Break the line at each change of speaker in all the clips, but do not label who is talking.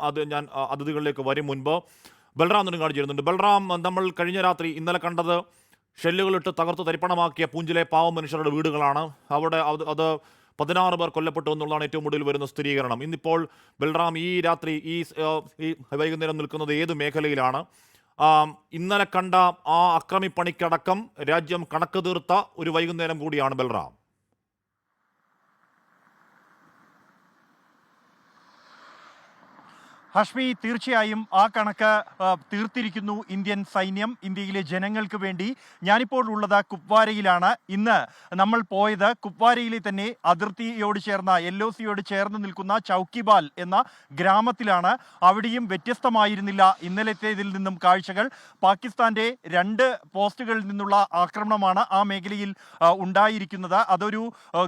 അത് ഞാൻ അതിഥികളിലേക്ക് വരും മുൻപ് ബൽറാം നെടുങ്ങാട് ചേരുന്നുണ്ട്. ബൽറാം, നമ്മൾ കഴിഞ്ഞ രാത്രി ഇന്നലെ കണ്ടത് ഷെല്ലുകളിട്ട് തകർത്ത് തരിപ്പണമാക്കിയ പൂഞ്ചിലെ പാവം മനുഷ്യരുടെ വീടുകളാണ്. അവിടെ അത് 16 പേർ കൊല്ലപ്പെട്ടു എന്നുള്ളതാണ് ഏറ്റവും ഒടുവിൽ വരുന്ന സ്ഥിരീകരണം. ഇന്നിപ്പോൾ ബൽറാം ഈ രാത്രി ഈ വൈകുന്നേരം നിൽക്കുന്നത് ഏത് മേഖലയിലാണ്? ഇന്നലെ കണ്ട ആ അക്രമിപ്പണിക്കടക്കം രാജ്യം കണക്ക് തീർത്ത ഒരു വൈകുന്നേരം കൂടിയാണ് ബൽറാം.
ഹഷ്മി, തീർച്ചയായും ആ കണക്ക് തീർത്തിരിക്കുന്നു ഇന്ത്യൻ സൈന്യം ഇന്ത്യയിലെ ജനങ്ങൾക്ക് വേണ്ടി. ഞാനിപ്പോൾ ഉള്ളത് കുപ്വാരയിലാണ്. ഇന്ന് നമ്മൾ പോയത് കുപ്വാരയിലെ തന്നെ അതിർത്തിയോട് ചേർന്ന LOCയോട് ചേർന്ന് നിൽക്കുന്ന ചൗക്കിബാൽ എന്ന ഗ്രാമത്തിലാണ്. അവിടെയും വ്യത്യസ്തമായിരുന്നില്ല ഇന്നലത്തേതിൽ നിന്നും കാഴ്ചകൾ. പാകിസ്ഥാന്റെ 2 പോസ്റ്റുകളിൽ നിന്നുള്ള ആക്രമണമാണ് ആ മേഖലയിൽ ഉണ്ടായിരിക്കുന്നത്. അതൊരു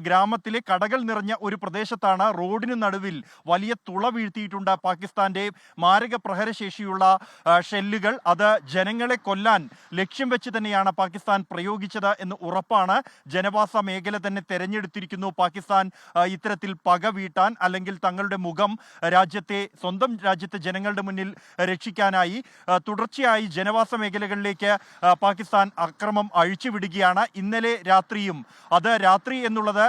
ഗ്രാമത്തിലെ കടകൾ നിറഞ്ഞ ഒരു പ്രദേശത്താണ്. റോഡിന് നടുവിൽ വലിയ തുള വീഴ്ത്തിയിട്ടുണ്ട് പാകിസ്ഥാന്റെ മാരക പ്രഹരശേഷിയുള്ള ഷെല്ലുകൾ. അത് ജനങ്ങളെ കൊല്ലാൻ ലക്ഷ്യം വെച്ച് തന്നെയാണ് പാകിസ്ഥാൻ പ്രയോഗിച്ചത് എന്ന് ഉറപ്പാണ്. ജനവാസ മേഖല തന്നെ തെരഞ്ഞെടുത്തിരിക്കുന്നു പാകിസ്ഥാൻ ഇത്തരത്തിൽ പക വീട്ടാൻ, അല്ലെങ്കിൽ തങ്ങളുടെ മുഖം സ്വന്തം രാജ്യത്തെ ജനങ്ങളുടെ മുന്നിൽ രക്ഷിക്കാനായി. തുടർച്ചയായി ജനവാസ മേഖലകളിലേക്ക് പാകിസ്ഥാൻ അക്രമം അഴിച്ചുവിടുകയാണ്. ഇന്നലെ രാത്രിയും, അത് രാത്രി എന്നുള്ളത്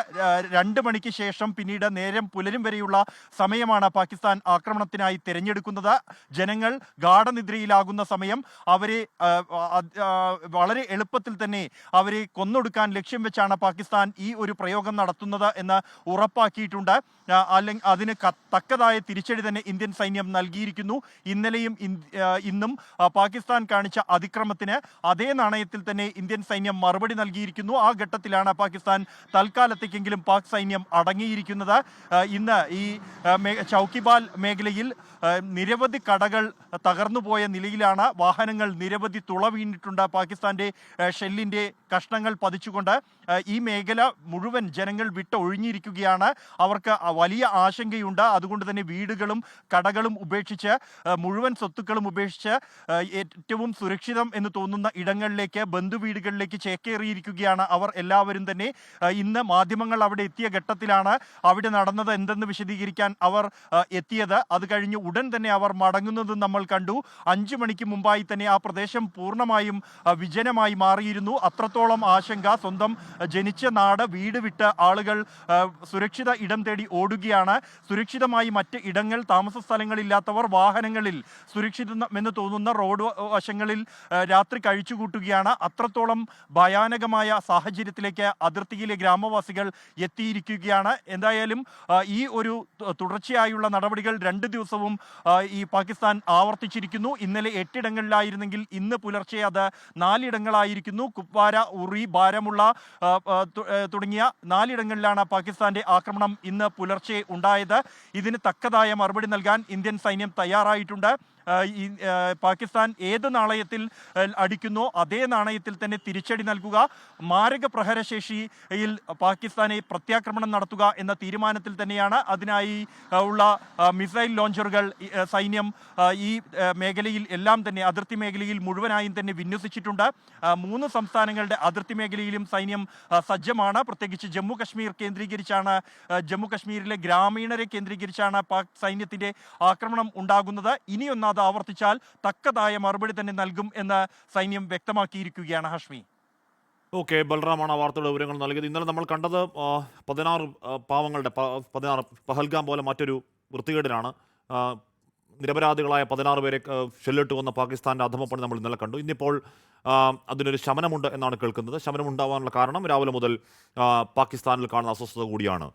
2 മണിക്ക് ശേഷം പിന്നീട് നേരം പുലരും വരെയുള്ള സമയമാണ് പാകിസ്ഥാൻ ആക്രമണത്തിനായി തിരഞ്ഞെടുക്കുന്നത്. ജനങ്ങൾ ഗാഠനിദ്രയിലാകുന്ന സമയം അവരെ വളരെ എളുപ്പത്തിൽ തന്നെ അവരെ കൊന്നൊടുക്കാൻ ലക്ഷ്യം വെച്ചാണ് പാകിസ്ഥാൻ ഈ ഒരു പ്രയോഗം നടത്തുന്നത് എന്ന് ഉറപ്പാക്കിയിട്ടുണ്ട്. അല്ലെങ്കിൽ അതിന് തക്കതായ തിരിച്ചടി തന്നെ ഇന്ത്യൻ സൈന്യം നൽകിയിരിക്കുന്നു. ഇന്നലെയും ഇന്നും പാകിസ്ഥാൻ കാണിച്ച അതിക്രമത്തിന് അതേ നാണയത്തിൽ തന്നെ ഇന്ത്യൻ സൈന്യം മറുപടി നൽകിയിരിക്കുന്നു. ആ ഘട്ടത്തിലാണ് പാകിസ്ഥാൻ തൽക്കാലത്തേക്കെങ്കിലും പാക് സൈന്യം അടങ്ങിയിരിക്കുന്നത്. ഇന്ന് ഈ ചൗക്കിബാൽ മേഖലയിൽ നിരവധി കടകൾ തകർന്നുപോയ നിലയിലാണ്. വാഹനങ്ങൾ നിരവധി തുള വീണിട്ടുണ്ട്. പാകിസ്ഥാന്റെ ഷെല്ലിന്റെ കഷ്ണങ്ങൾ പതിച്ചുകൊണ്ട് ഈ മേഖല മുഴുവൻ ജനങ്ങൾ വിട്ടൊഴിഞ്ഞിരിക്കുകയാണ്. അവർക്ക് വലിയ ആശങ്കയുണ്ട്. അതുകൊണ്ട് തന്നെ വീടുകളും കടകളും ഉപേക്ഷിച്ച്, മുഴുവൻ സ്വത്തുക്കളും ഉപേക്ഷിച്ച് ഏറ്റവും സുരക്ഷിതം എന്ന് തോന്നുന്ന ഇടങ്ങളിലേക്ക്, ബന്ധുവീടുകളിലേക്ക് ചേക്കേറിയിരിക്കുകയാണ് അവർ എല്ലാവരും തന്നെ. ഇന്ന് മാധ്യമങ്ങൾ അവിടെ എത്തിയ ഘട്ടത്തിലാണ് അവിടെ നടന്നത് എന്തെന്ന് വിശദീകരിക്കാൻ അവർ എത്തിയത്. അത് കഴിഞ്ഞ് ഉടൻ തന്നെ അവർ മടങ്ങുന്നത് നമ്മൾ കണ്ടു. 5 മണിക്ക് മുമ്പായി തന്നെ ആ പ്രദേശം പൂർണ്ണമായും വിജനമായി മാറിയിരുന്നു. അത്രത്തോളം ആശങ്ക. സ്വന്തം ജനിച്ച നാട്, വീട് വിട്ട് ആളുകൾ സുരക്ഷിത ഇടം തേടി ഓടുകയാണ്. സുരക്ഷിതമായി മറ്റ് ഇടങ്ങൾ, താമസ സ്ഥലങ്ങളില്ലാത്തവർ വാഹനങ്ങളിൽ സുരക്ഷിതമെന്ന് തോന്നുന്ന റോഡ് വശങ്ങളിൽ രാത്രി കഴിച്ചുകൂട്ടുകയാണ്. അത്രത്തോളം ഭയാനകമായ സാഹചര്യത്തിലേക്ക് അതിർത്തിയിലെ ഗ്രാമവാസികൾ എത്തിയിരിക്കുകയാണ്. എന്തായാലും ഈ ഒരു തുടർച്ചയായുള്ള നടപടികൾ 2 ദിവസവും ഈ പാകിസ്ഥാൻ ആവർത്തിച്ചിരിക്കുന്നു. ഇന്നലെ 8 ഇടങ്ങളിലായിരുന്നെങ്കിൽ ഇന്ന് പുലർച്ചെ അത് 4 ഇടങ്ങളായിരിക്കുന്നു. കുപ്വാര, ഉറി, ബാരമുള്ള തുടങ്ങിയ 4 ഇടങ്ങളിലാണ് പാകിസ്ഥാന്റെ ആക്രമണം ഇന്ന് പുലർച്ചെ ഉണ്ടായത്. ഇതിന് തക്കതായ മറുപടി നൽകാൻ ഇന്ത്യൻ സൈന്യം തയ്യാറായിട്ടുണ്ട്. പാകിസ്ഥാൻ ഏത് നാണയത്തിൽ അടിക്കുന്നോ അതേ നാണയത്തിൽ തന്നെ തിരിച്ചടി നൽകുക, മാരക പ്രഹരശേഷിയിൽ പാകിസ്ഥാനെ പ്രത്യാക്രമണം നടത്തുക എന്ന തീരുമാനത്തിൽ തന്നെയാണ്. അതിനായി ഉള്ള മിസൈൽ ലോഞ്ചറുകൾ സൈന്യം ഈ മേഖലയിൽ എല്ലാം തന്നെ, അതിർത്തി മേഖലയിൽ മുഴുവനായും തന്നെ വിന്യസിച്ചിട്ടുണ്ട്. 3 സംസ്ഥാനങ്ങളുടെ അതിർത്തി മേഖലയിലും സൈന്യം സജ്ജമാണ്. പ്രത്യേകിച്ച് ജമ്മു കശ്മീരിലെ ഗ്രാമീണരെ കേന്ദ്രീകരിച്ചാണ് പാക് സൈന്യത്തിന്റെ ആക്രമണം ഉണ്ടാകുന്നത്. ഇനിയൊന്ന് അത് ആവർത്തിച്ചാൽ തക്കതായ മറുപടി തന്നെ നൽകും എന്ന് സൈന്യം വ്യക്തമാക്കിയിരിക്കുകയാണ്. ഹഷ്മി.
ഓക്കെ, ബൽറാമാണ് ആ വാർത്തയുടെ വിവരങ്ങൾ നൽകിയത്. ഇന്നലെ നമ്മൾ കണ്ടത് 16 പാവങ്ങളുടെ 16 പഹൽഗാം പോലെ മറ്റൊരു വൃത്തികേടിലാണ്. നിരപരാധികളായ 16 പേരെ ഷെല്ലിട്ട് വന്ന പാകിസ്ഥാൻ്റെ അധമപ്പണി നമ്മൾ ഇന്നലെ കണ്ടു. ഇന്നിപ്പോൾ അതിനൊരു ശമനമുണ്ട് എന്നാണ് കേൾക്കുന്നത്. ശമനമുണ്ടാവാനുള്ള കാരണം രാവിലെ മുതൽ പാകിസ്ഥാനിൽ കാണുന്ന അസ്വസ്ഥത കൂടിയാണ്.